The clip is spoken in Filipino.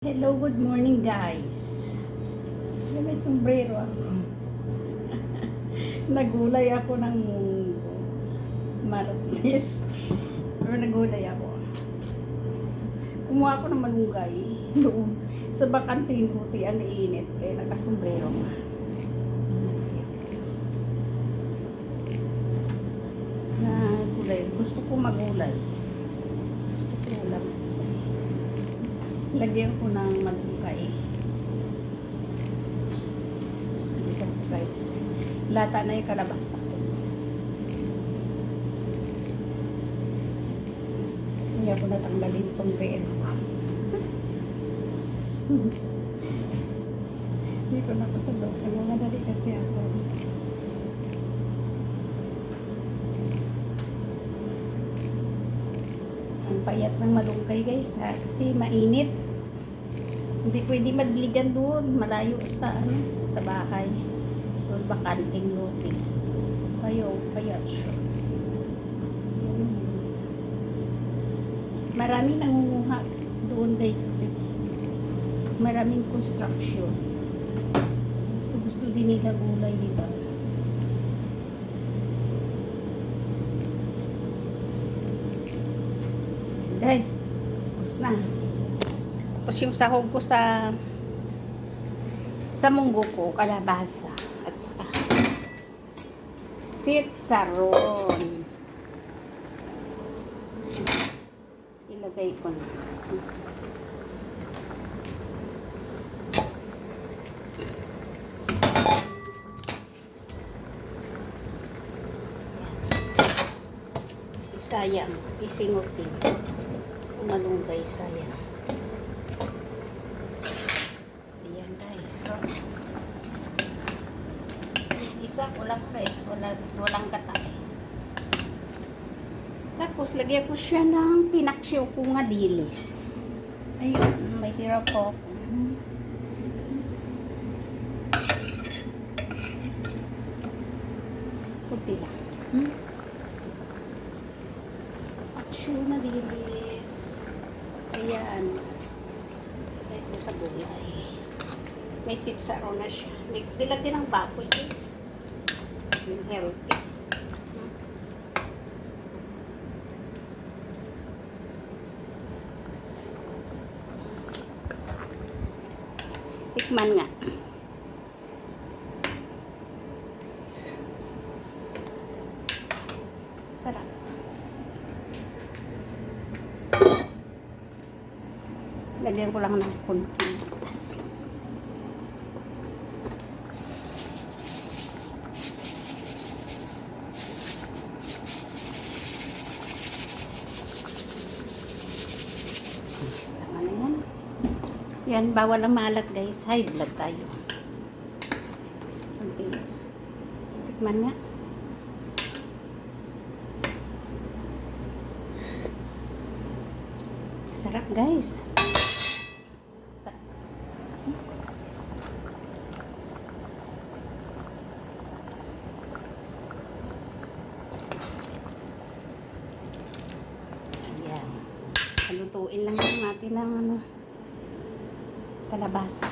Hello, good morning guys. May sombrero ako. Nagulay ako ng munggo. Martes. Pero nagulay ako. Kumuha ako ng malunggay doon sa bakanting buti ang iinit kaya nakasombrero pa. Nagulay. Gusto ko magulay. Gusto ko ulam. Lagyan ko ng malunggay. Tapos bilisan ko guys. Lata na yung kalabasa ko. Kaya ko natanggalin yung sombrero ko. Dito na ako sa loob. Nagmamadali kasi ako. Ang payat ng malunggay guys ha. Kasi mainit. Hindi pwede madligan doon. Malayo sa sa bahay. Doon bakanting lupi. Payat siya. Maraming nangunguha doon guys kasi maraming construction. Gusto din nila gulay, diba? Okay, tapos na. Tapos yung sahog ko sa munggo ko, kalabasa at saka sitsaron. Ilagay ko na. Sayang, isingutin. Malunggay sayang. Ayan guys. So, isa ko lang guys. Walang katay. Tapos lagyan ko siya ng pinaksyo ko nga dilis. Ayun, may tira po. Kunti lang. Na dilis. Ayan. Lagay ko sa gulay. May sitsaro na siya. Dilag din ang baboy guys. Yung healthy. Tikman nga. Sarap. Lagyan ko lang ng kunting asin. Ano yan? Yan, bawal ang maalat guys. High blood tayo. Kunting. Tikman nga. Sarap guys. Lutuin lang natin ng kalabasa.